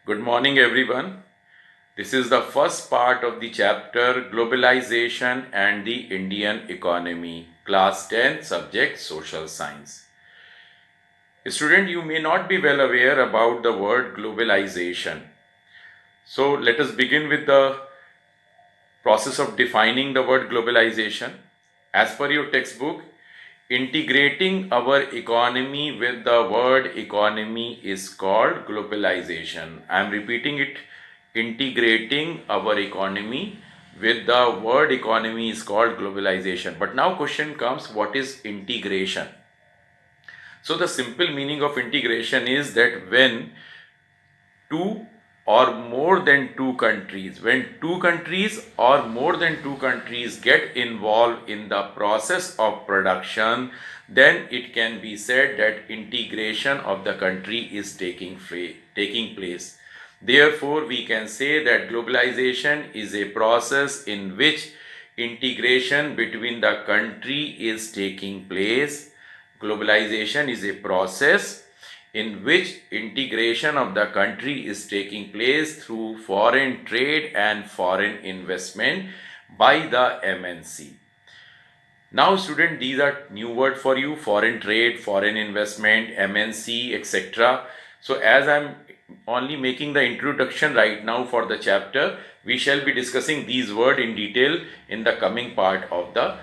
Good morning, everyone. This is the first part of the chapter Globalization and the Indian Economy, Class 10, subject Social Science. Student, you may not be well aware about the word globalization. So, let us begin with the process of defining the word globalization. As per your textbook, integrating our economy with the word economy is called globalization. I am repeating it. Integrating our economy with the word economy is called globalization. But now question comes, what is integration? So the simple meaning of integration is that when two or more than two countries, when two countries or more than two countries get involved in the process of production, then it can be said that integration of the country is taking place. Therefore, we can say that globalization is a process in which integration between the country is taking place. Globalization is a process in which integration of the country is taking place through foreign trade and foreign investment by the MNC. Now student, these are new word for you: foreign trade, foreign investment, MNC, etc. So as I'm only making the introduction right now for the chapter, we shall be discussing these words in detail in the coming part of the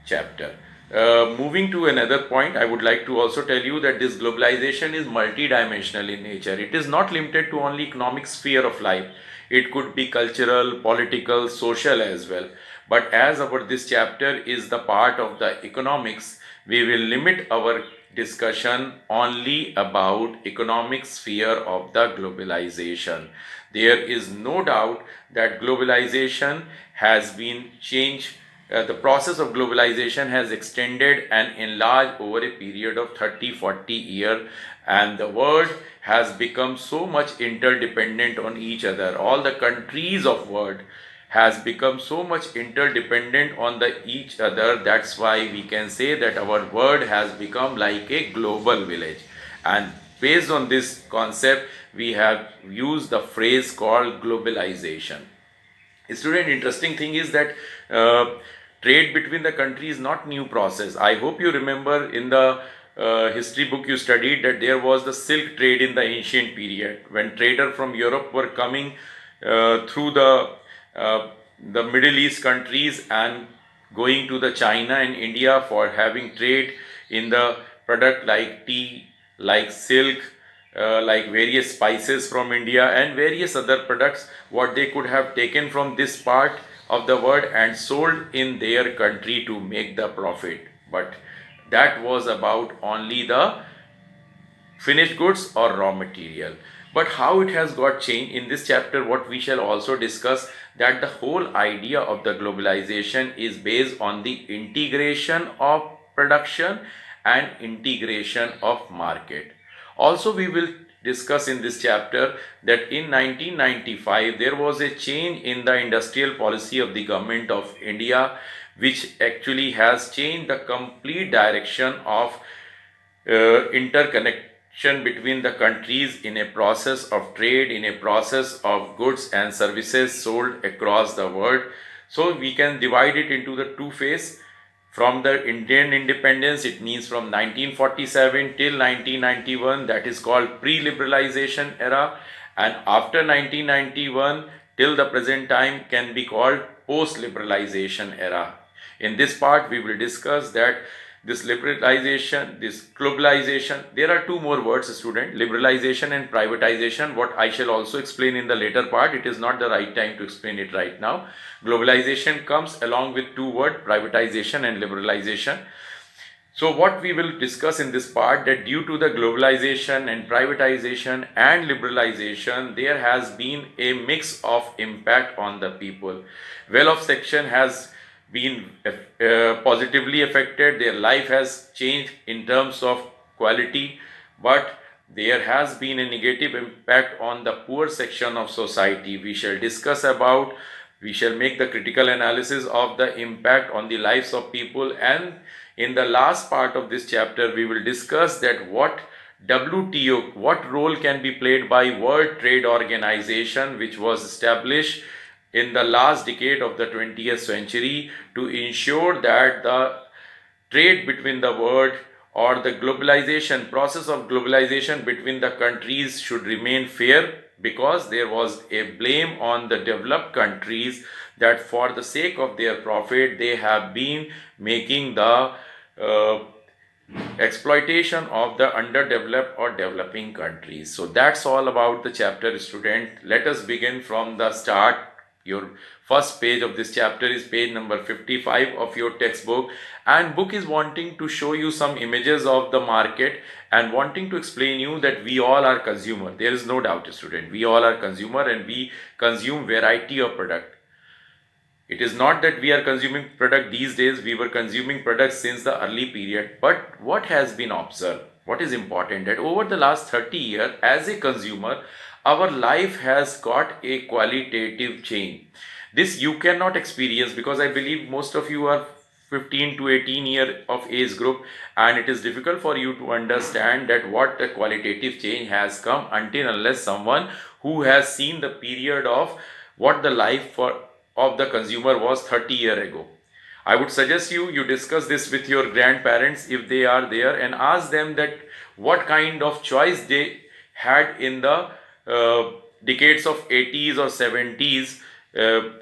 chapter. Moving to another point, I would like to also tell you that this globalization is multidimensional in nature. It is not limited to only economic sphere of life. It could be cultural, political, social as well. But as our this chapter is the part of the economics, we will limit our discussion only about economic sphere of the globalization. There is no doubt that globalization has been changed. The process of globalization has extended and enlarged over a period of 30-40 years, and the world has become so much interdependent on each other. All the countries of world has become so much interdependent on the each other. That's why we can say that our world has become like a global village, and based on this concept we have used the phrase called globalization. Student, interesting thing is that trade between the countries is not new process. I hope you remember in the history book you studied that there was the silk trade in the ancient period when traders from Europe were coming through uh, the Middle East countries and going to the China and India for having trade in the product like tea, like silk, like various spices from India and various other products what they could have taken from this part of the world and sold in their country to make the profit. But that was about only the finished goods or raw material. But how it has got changed in this chapter, what we shall also discuss, that the whole idea of the globalization is based on the integration of production and integration of market. Also, we will discuss in this chapter that in 1995 there was a change in the industrial policy of the government of India, which actually has changed the complete direction of interconnection between the countries in a process of trade, in a process of goods and services sold across the world. So we can divide it into the two phases. From the Indian independence, it means from 1947 till 1991, that is called pre-liberalization era, and after 1991 till the present time can be called post-liberalization era. In this part, we will discuss that this liberalization, this globalization, there are two more words, student: liberalization and privatization, what I shall also explain in the later part. It is not the right time to explain it right now. Globalization comes along with two words, privatization and liberalization. So what we will discuss in this part, that due to the globalization and privatization and liberalization, there has been a mix of impact on the people. Well-off section has been positively affected, their life has changed in terms of quality, but there has been a negative impact on the poor section of society. We shall discuss about, we shall make the critical analysis of the impact on the lives of people, and in the last part of this chapter we will discuss that what WTO, what role can be played by World Trade Organization, which was established in the last decade of the 20th century to ensure that the trade between the world or the globalization process of globalization between the countries should remain fair, because there was a blame on the developed countries that for the sake of their profit they have been making the exploitation of the underdeveloped or developing countries. So that's all about the chapter, student. Let us begin from the start. Your first page of this chapter is page number 55 of your textbook, and book is wanting to show you some images of the market and wanting to explain you that we all are consumer. There is no doubt, student, we all are consumer and we consume variety of product. It is not that we are consuming product these days, we were consuming products since the early period. But what has been observed, what is important, that over the last 30 years as a consumer, our life has got a qualitative change. This you cannot experience, because I believe most of you are 15 to 18 year of age group, and it is difficult for you to understand that what the qualitative change has come until unless someone who has seen the period of what the life of the consumer was 30 years ago. I would suggest you discuss this with your grandparents if they are there, and ask them that what kind of choice they had in the decades of 80s or 70s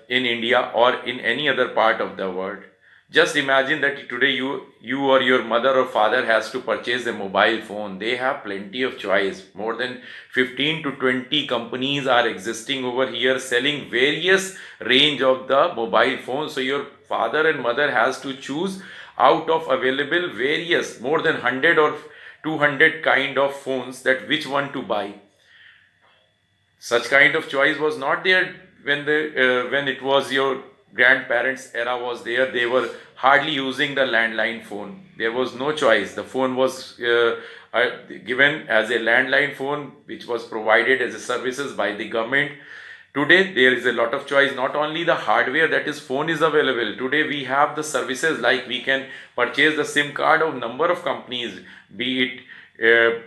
in India or in any other part of the world. Just imagine that today you or your mother or father has to purchase a mobile phone. They have plenty of choice. More than 15 to 20 companies are existing over here selling various range of the mobile phones. So your father and mother has to choose out of available various more than 100 or 200 kind of phones, that which one to buy. Such kind of choice was not there when it was your grandparents era was there. They were hardly using the landline phone. There was no choice. The phone was given as a landline phone, which was provided as a services by the government. Today there is a lot of choice. Not only the hardware, that is phone, is available. Today we have the services, like we can purchase the SIM card of number of companies, be it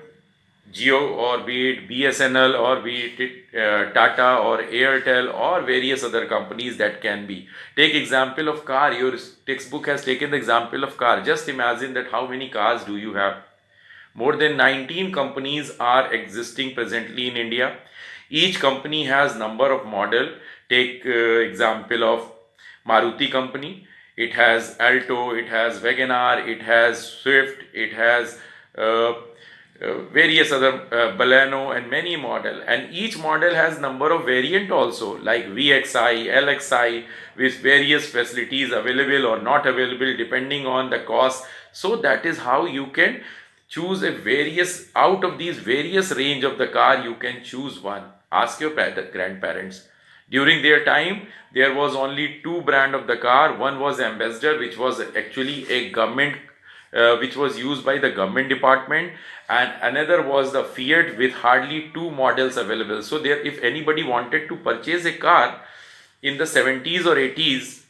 Jio or be it BSNL or be it Tata or Airtel or various other companies that can be. Take example of car. Your textbook has taken the example of car. Just imagine that how many cars do you have? More than 19 companies are existing presently in India. Each company has number of model. Take example of Maruti company. It has Alto, it has Wagonar, it has Swift, it has various other Baleno and many model, and each model has number of variant also, like VXI, LXI, with various facilities available or not available depending on the cost. So that is how you can choose a various out of these various range of the car. You can choose one. Ask your grandparents. During their time, there was only two brand of the car. One was Ambassador, which was actually a government which was used by the government department, and another was the Fiat with hardly two models available. So there, if anybody wanted to purchase a car in the 70s or 80s,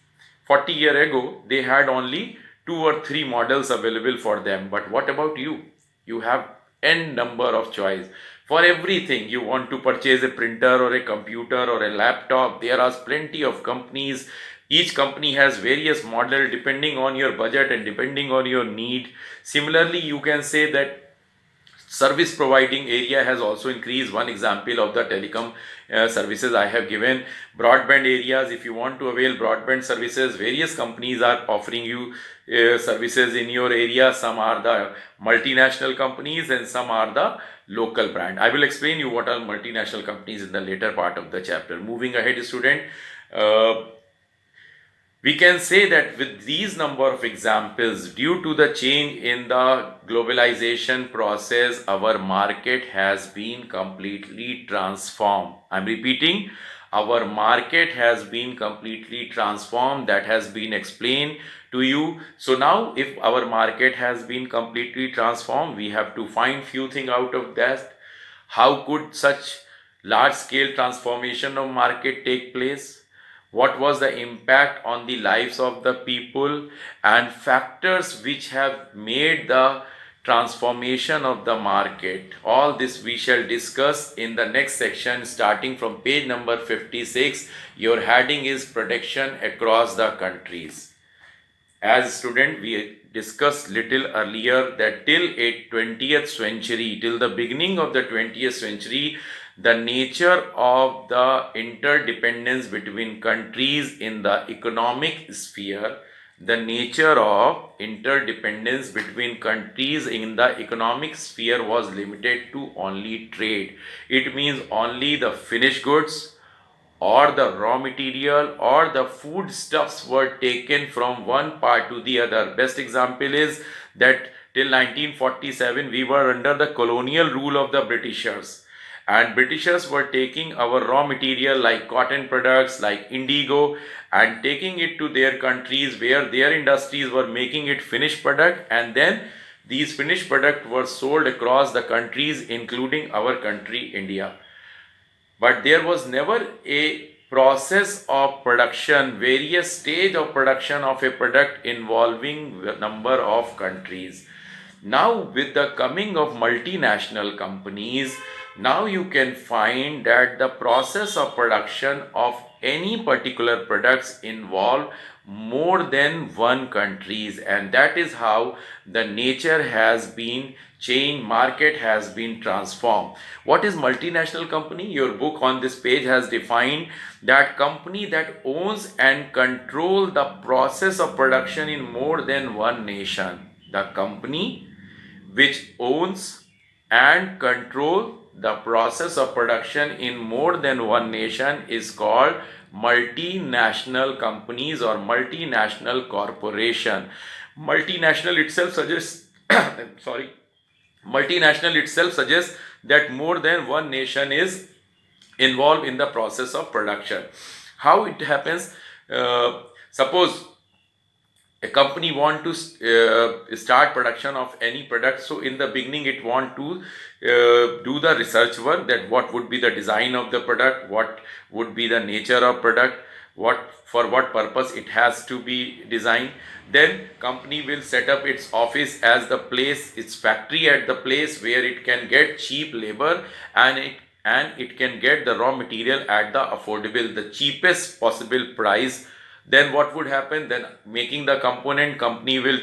40 years ago, they had only two or three models available for them. But what about you? You have n number of choice. For everything, you want to purchase a printer or a computer or a laptop, there are plenty of companies. Each company has various model depending on your budget and depending on your need. Similarly, you can say that service providing area has also increased. One example of the telecom services I have given. Broadband areas, if you want to avail broadband services, various companies are offering you services in your area. Some are the multinational companies and some are the local brand. I will explain you what are multinational companies in the later part of the chapter. Moving ahead, student, we can say that with these number of examples, due to the change in the globalization process, our market has been completely transformed. I'm repeating, our market has been completely transformed. That has been explained to you. So now if our market has been completely transformed, we have to find few things out of that. How could such large scale transformation of market take place? What was the impact on the lives of the people, and factors which have made the transformation of the market. All this we shall discuss in the next section starting from page number 56. Your heading is protection across the countries. As student, we discussed little earlier that till 20th century, till the beginning of the 20th century, the nature of the interdependence between countries in the economic sphere, the nature of interdependence between countries in the economic sphere was limited to only trade. It means only the finished goods or the raw material or the foodstuffs were taken from one part to the other. Best example is that till 1947 we were under the colonial rule of the Britishers, and Britishers were taking our raw material like cotton products, like indigo, and taking it to their countries where their industries were making it finished product, and then these finished product were sold across the countries including our country India. But there was never a process of production, various stage of production of a product involving a number of countries. Now with the coming of multinational companies, now you can find that the process of production of any particular products involve more than one countries, and that is how the nature has been changed, market has been transformed. What is multinational company? Your book on this page has defined that company that owns and control the process of production in more than one nation. The company which owns and control the process of production in more than one nation is called multinational companies or multinational corporation. Multinational itself suggests sorry, multinational itself suggests that more than one nation is involved in the process of production. How it happens? Suppose a company want to start production of any product, so in the beginning it want to do the research work, that what would be the design of the product, what would be the nature of product, what for what purpose it has to be designed. Then company will set up its office as the place, its factory at the place where it can get cheap labor, and it can get the raw material at the affordable, the cheapest possible price. Then what would happen? Then making the component, company will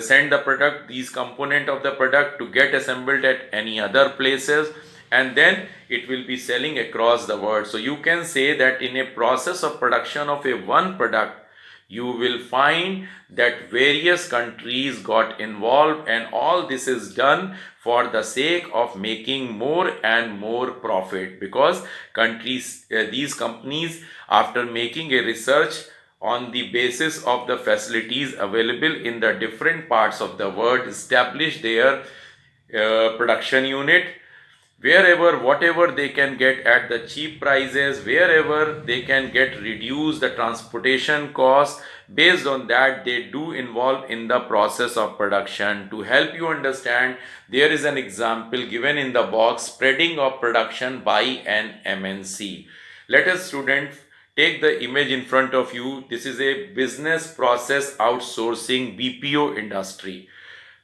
send the product, these component of the product to get assembled at any other places, and then it will be selling across the world. So you can say that in a process of production of a one product, you will find that various countries got involved, and all this is done for the sake of making more and more profit, because countries, these companies, after making a research on the basis of the facilities available in the different parts of the world, establish their production unit wherever, whatever they can get at the cheap prices, wherever they can get reduce the transportation cost. Based on that, they do involve in the process of production. To help you understand, there is an example given in the box: spreading of production by an MNC. Let us, student, take the image in front of you. This is a business process outsourcing BPO industry.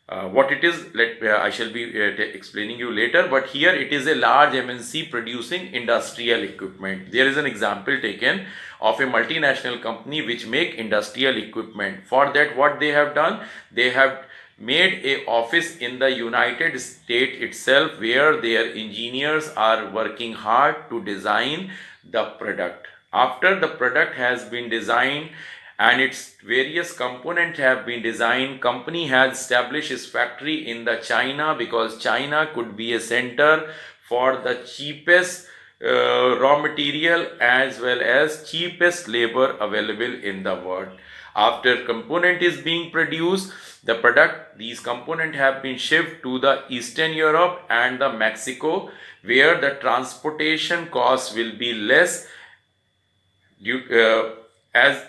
What it is, I shall be explaining you later, but here it is a large MNC producing industrial equipment. There is an example taken of a multinational company which make industrial equipment. For that, what they have done, they have made a office in the United States itself, where their engineers are working hard to design the product. After the product has been designed and its various components have been designed, company has established its factory in the China, because China could be a center for the cheapest raw material as well as cheapest labor available in the world. After component is being produced, the product, these components have been shipped to the Eastern Europe and the Mexico, where the transportation costs will be less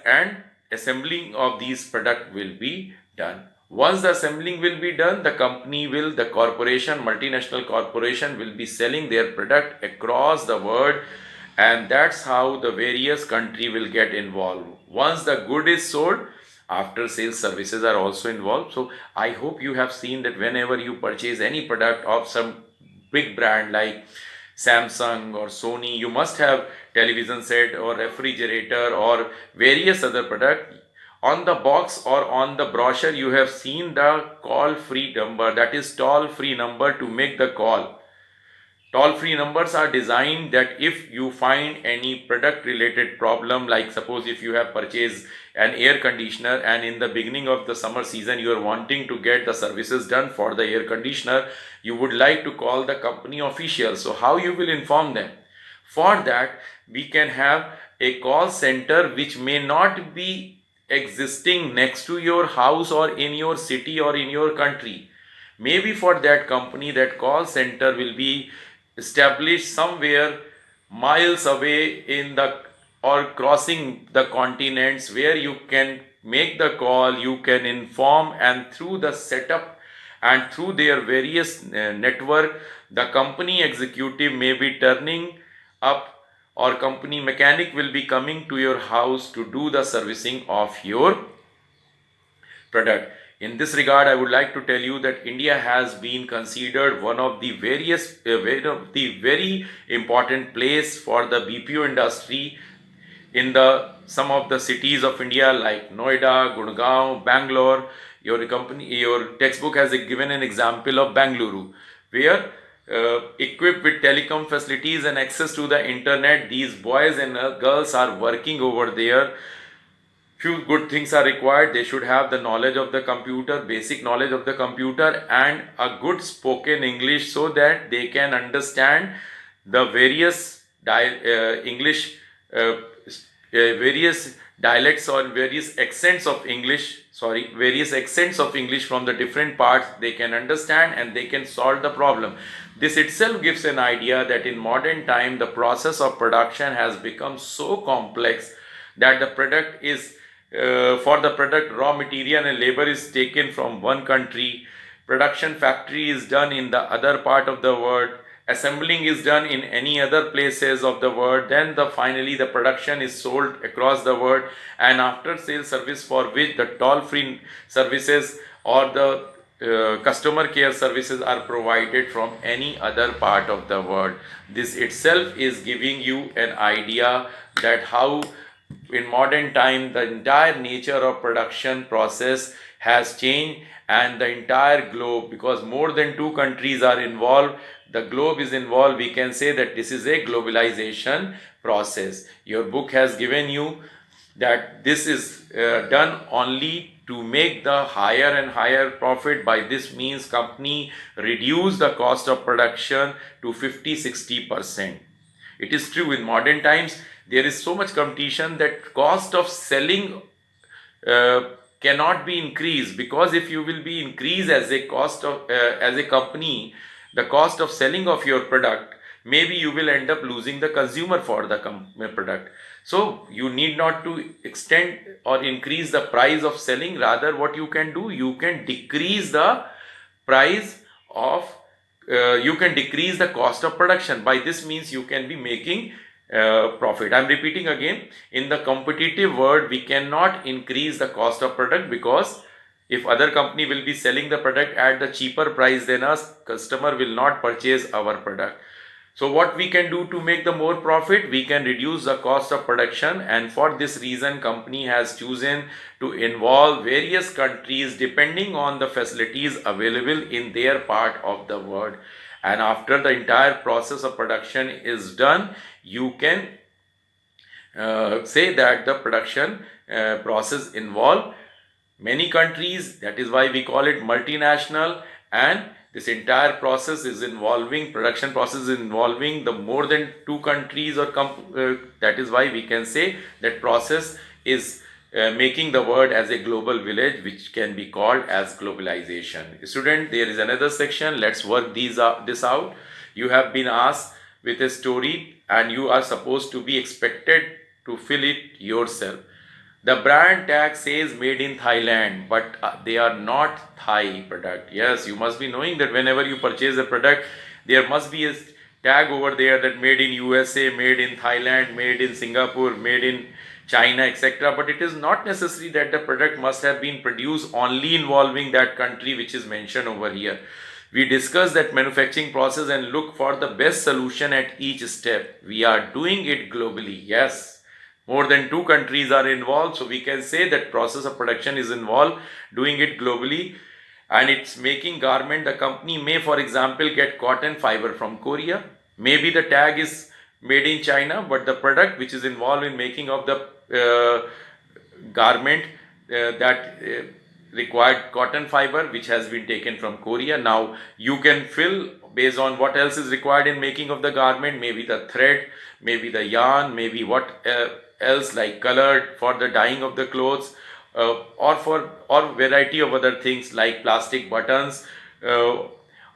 and assembling of these product will be done. Once the assembling will be done, the company will, the corporation, multinational corporation will be selling their product across the world, and that's how the various country will get involved. Once the good is sold, After sales services are also involved. So I hope you have seen that whenever you purchase any product of some big brand like Samsung or Sony, you must have television set or refrigerator or various other product. On the box or on the brochure, you have seen the call free number, that is toll free number to make the call. Toll free numbers are designed that if you find any product related problem, like suppose if you have purchased an air conditioner and in the beginning of the summer season you are wanting to get the services done for the air conditioner, you would like to call the company official. So how you will inform them? For that, we can have a call center which may not be existing next to your house or in your city or in your country. Maybe for that company, that call center will be established somewhere miles away in the or crossing the continents, where you can make the call, you can inform, and through the setup and through their various network, the company executive may be turning up or company mechanic will be coming to your house to do the servicing of your product. In this regard, I would like to tell you that India has been considered one of the very important place for the BPO industry in the some of the cities of India like Noida, Gurgaon, Bangalore. Your textbook has given an example of Bangalore, where equipped with telecom facilities and access to the internet, these boys and girls are working over there. Few good things are required. They should have the knowledge of the computer, basic knowledge of the computer, and a good spoken English, so that they can understand the various English various dialects or various accents of English, various accents of English from the different parts. They can understand and they can solve the problem. This itself gives an idea that in modern time the process of production has become so complex that the product is for the product, raw material and labor is taken from one country, production factory is done in the other part of the world, assembling is done in any other places of the world, then finally the production is sold across the world, and after sales service for which the toll free services or the customer care services are provided from any other part of the world. This itself is giving you an idea that how in modern time the entire nature of production process has changed, and the entire globe, because more than two countries are involved, the globe is involved, we can say that this is a globalization process. Your book has given you that this is done only to make the higher and higher profit. By this means company reduce the cost of production to 50-60%. It is true in modern times there is so much competition that cost of selling cannot be increased, because if you will be increased as a cost of as a company the cost of selling of your product, maybe you will end up losing the consumer for the product. So you need not to extend or increase the price of selling. Rather, what you can do, you can decrease the price of you can decrease the cost of production. By this means you can be making profit. I'm repeating again, in the competitive world we cannot increase the cost of product, because if other company will be selling the product at the cheaper price than us, customer will not purchase our product. So what we can do to make the more profit, we can reduce the cost of production, and for this reason company has chosen to involve various countries depending on the facilities available in their part of the world. And after the entire process of production is done, you can say that the production process involve many countries. That is why we call it multinational, and this entire process is involving production process is involving the more than two countries or that is why we can say that process is making the world as a global village, which can be called as globalization. Student, there is another section. Let's work this out. You have been asked with a story and you are supposed to be expected to fill it yourself. The brand tag says made in Thailand, but they are not Thai product. Yes, you must be knowing that whenever you purchase a product, there must be a tag over there that made in USA, made in Thailand, made in Singapore, made in China, etc. But it is not necessary that the product must have been produced only involving that country which is mentioned over here. We discuss that manufacturing process and look for the best solution at each step. We are doing it globally. Yes, more than two countries are involved, so we can say that process of production is involved, doing it globally, and it's making garment. The company may, for example, get cotton fiber from Korea. Maybe the tag is made in China, but the product which is involved in making of the garment that required cotton fiber which has been taken from Korea. Now you can fill based on what else is required in making of the garment, maybe the thread, maybe the yarn, maybe what else like color for the dyeing of the clothes, or variety of other things like plastic buttons, uh,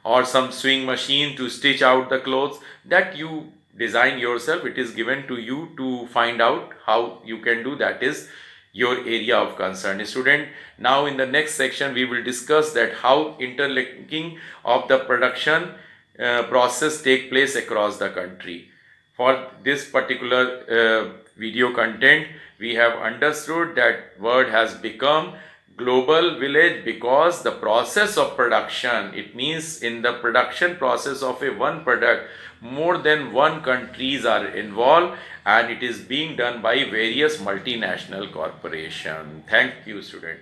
or some sewing machine to stitch out the clothes that you design yourself. It is given to you to find out how you can do. That is your area of concern, student. Now in the next section we will discuss that how interlinking of the production process take place across the country. For this particular video content, we have understood that world has become global village because the process of production, it means in the production process of a one product, more than one countries are involved, and it is being done by various multinational corporation. Thank you, student.